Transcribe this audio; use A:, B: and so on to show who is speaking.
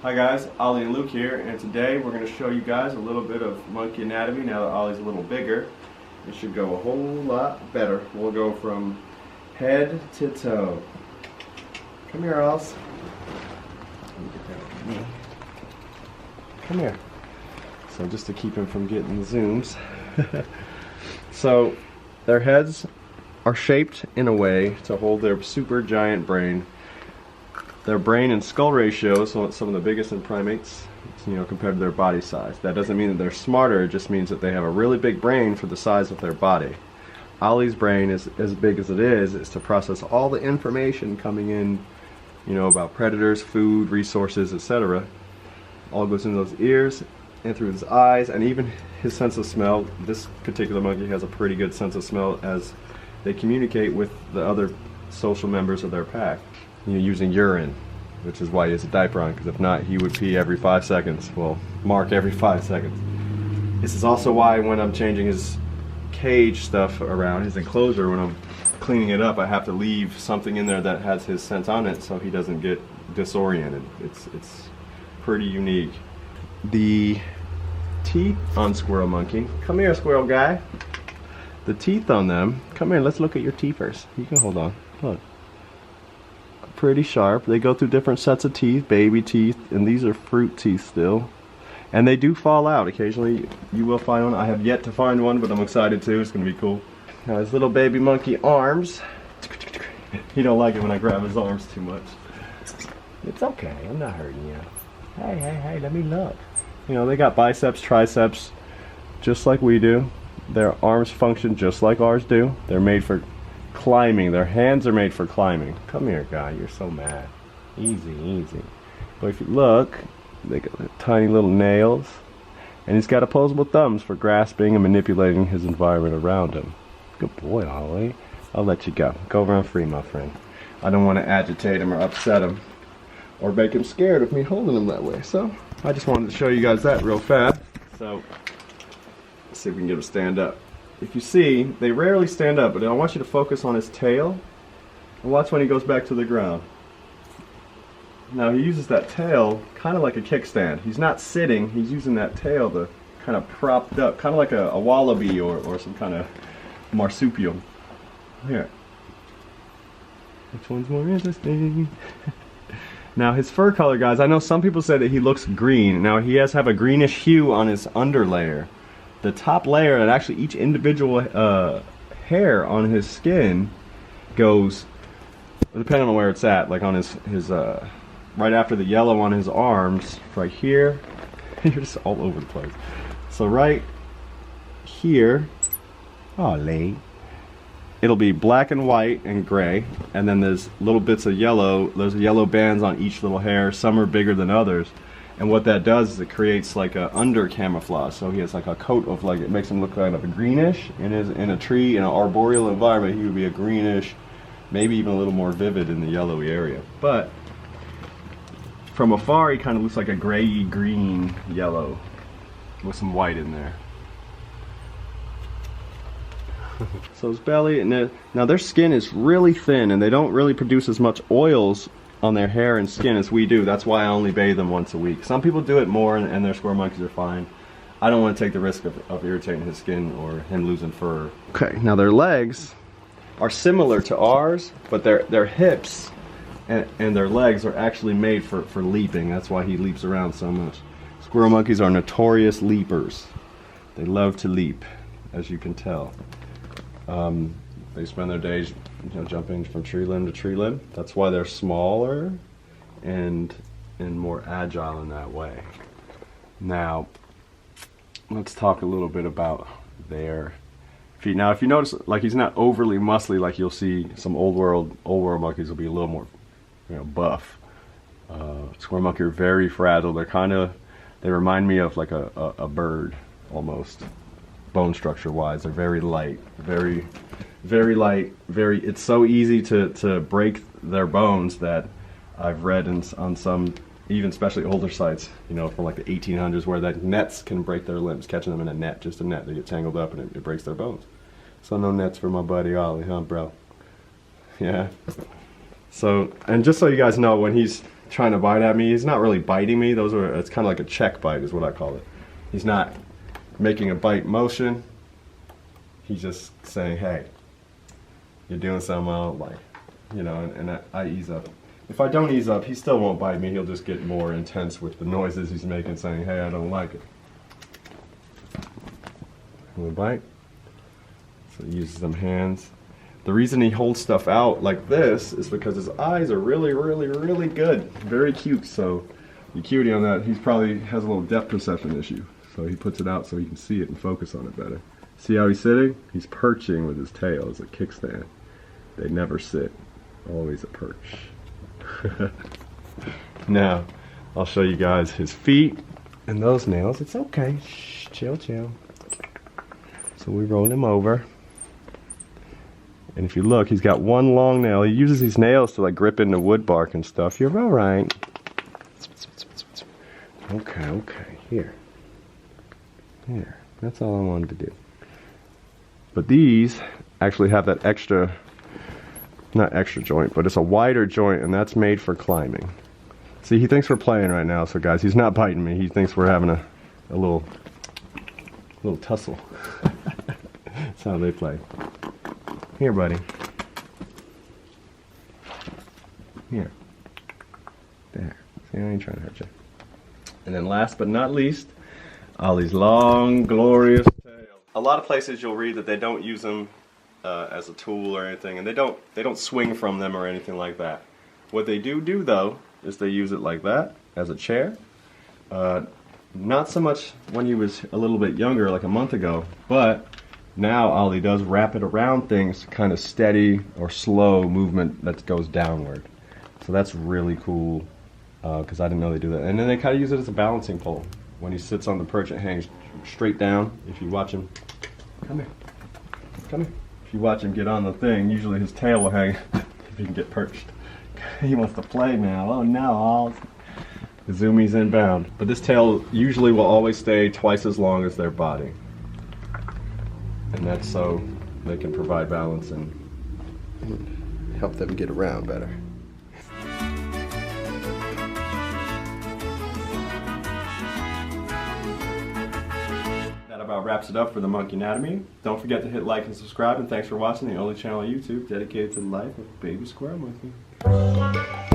A: Hi guys, Ollie and Luke here, and today we're going to show you guys a little bit of monkey anatomy. Now that Ollie's a little bigger, it should go a whole lot better. We'll go from head to toe. Come here, Olls. Come here. So just to keep him from getting zooms. So their heads are shaped in a way to hold their super giant brain. Their brain and skull ratio, so it's some of the biggest in primates, compared to their body size. That doesn't mean that they're smarter, it just means that they have a really big brain for the size of their body. Ollie's brain is as big as it is to process all the information coming in, about predators, food, resources, etc. All goes into those ears and through his eyes, and even his sense of smell. This particular monkey has a pretty good sense of smell as they communicate with the other social members of their pack. Using urine, which is why he has a diaper on, because if not, he would pee every 5 seconds. Well, mark every 5 seconds. This is also why when I'm changing his cage stuff around, his enclosure, when I'm cleaning it up, I have to leave something in there that has his scent on it so he doesn't get disoriented. It's pretty unique. The teeth on Squirrel Monkey, come here Squirrel guy. The teeth on them, come here, let's look at your teeth first. You can hold on, look. Pretty sharp. They go through different sets of teeth, baby teeth, and these are fruit teeth still. And they do fall out. Occasionally you will find one. I have yet to find one, but I'm excited too. It's going to be cool. Now his little baby monkey arms. He don't like it when I grab his arms too much. It's okay. I'm not hurting you. Hey, let me look. They got biceps, triceps, just like we do. Their arms function just like ours do. They're made for climbing. Their hands are made for climbing. Come here, guy. You're so mad. Easy. But if you look, they got tiny little nails, and he's got opposable thumbs for grasping and manipulating his environment around him. Good boy, Ollie. I'll let you go. Go run free, my friend. I don't want to agitate him or upset him or make him scared of me holding him that way. So I just wanted to show you guys that real fast. So let's see if we can get him to stand up. If you see, they rarely stand up, but I want you to focus on his tail and watch when he goes back to the ground. Now he uses that tail kind of like a kickstand. He's not sitting, he's using that tail to kind of propped up, kind of like a wallaby or some kind of marsupial. Here. Which one's more interesting? Now his fur color, guys, I know some people say that he looks green. Now he has have a greenish hue on his underlayer. The top layer, and actually each individual hair on his skin goes, depending on where it's at, like on his right after the yellow on his arms, right here. You're just all over the place. So right here, it'll be black and white and gray, and then there's little bits of yellow. There's yellow bands on each little hair. Some are bigger than others. And what that does is it creates like a under camouflage. So he has like a coat of it makes him look kind of a greenish. In a tree, in an arboreal environment, he would be a greenish, maybe even a little more vivid in the yellowy area. But from afar, he kind of looks like a gray, green, yellow with some white in there. So his belly, and now their skin is really thin, and they don't really produce as much oils on their hair and skin as we do. That's why I only bathe them once a week. Some people do it more, and their squirrel monkeys are fine. I don't want to take the risk of irritating his skin or him losing fur. Okay, now their legs are similar to ours, but their hips and their legs are actually made for leaping. That's why he leaps around so much. Squirrel monkeys are notorious leapers. They love to leap, as you can tell. They spend their days jumping from tree limb to tree limb. That's why they're smaller and more agile in that way. Now, let's talk a little bit about their feet. Now, if you notice, like, he's not overly muscly like you'll see some old world monkeys will be a little more, buff. Squirrel monkey are very fragile. They remind me of like a bird almost, bone structure wise. They're very light, very light, it's so easy to break their bones that I've read on some, even especially older sites, from like the 1800s, where that nets can break their limbs, catching them in a net, just a net. They get tangled up and it breaks their bones. So no nets for my buddy Ollie, huh, bro? Yeah. So, and just so you guys know, when he's trying to bite at me. He's not really biting me. It's kind of like a check bite is what I call it. He's not making a bite motion. He's just saying, hey, you're doing something I don't like, you know, and I ease up. If I don't ease up, he still won't bite me. He'll just get more intense with the noises he's making, saying, hey, I don't like it. Will he bite? So he uses them hands. The reason he holds stuff out like this is because his eyes are really, really, really good. Very cute, so the cutie on that, he probably has a little depth perception issue. So he puts it out so he can see it and focus on it better. See how he's sitting? He's perching with his tail as a kickstand. They never sit, always a perch. Now, I'll show you guys his feet and those nails. It's okay, shh, chill, chill. So we roll him over. And if you look, he's got one long nail. He uses these nails to like grip into wood bark and stuff. You're all right. Okay, okay, here. Here, that's all I wanted to do. But these actually have that extra, not extra joint, but it's a wider joint, and that's made for climbing. See, he thinks we're playing right now, so guys, he's not biting me. He thinks we're having a little tussle. That's how they play. Here, buddy. Here. There. See, I ain't trying to hurt you. And then last but not least, Ollie's long, glorious tail. A lot of places you'll read that they don't use them as a tool or anything, and they don't swing from them or anything like that. What they do though is they use it like that as a chair. Not so much when he was a little bit younger, like a month ago, but now Ollie does wrap it around things, kind of steady or slow movement that goes downward. So that's really cool, because I didn't know they do that. And then they kind of use it as a balancing pole. When he sits on the perch, it hangs straight down. If you watch him, come here, come here. If you watch him get on the thing, usually his tail will hang if he can get perched. He wants to play now. Oh no, the zoomie's inbound. But this tail usually will always stay twice as long as their body. And that's so they can provide balance and help them get around better. That about wraps it up for the Monkey Anatomy. Don't forget to hit like and subscribe, and thanks for watching the only channel on YouTube dedicated to the life of baby squirrel monkey.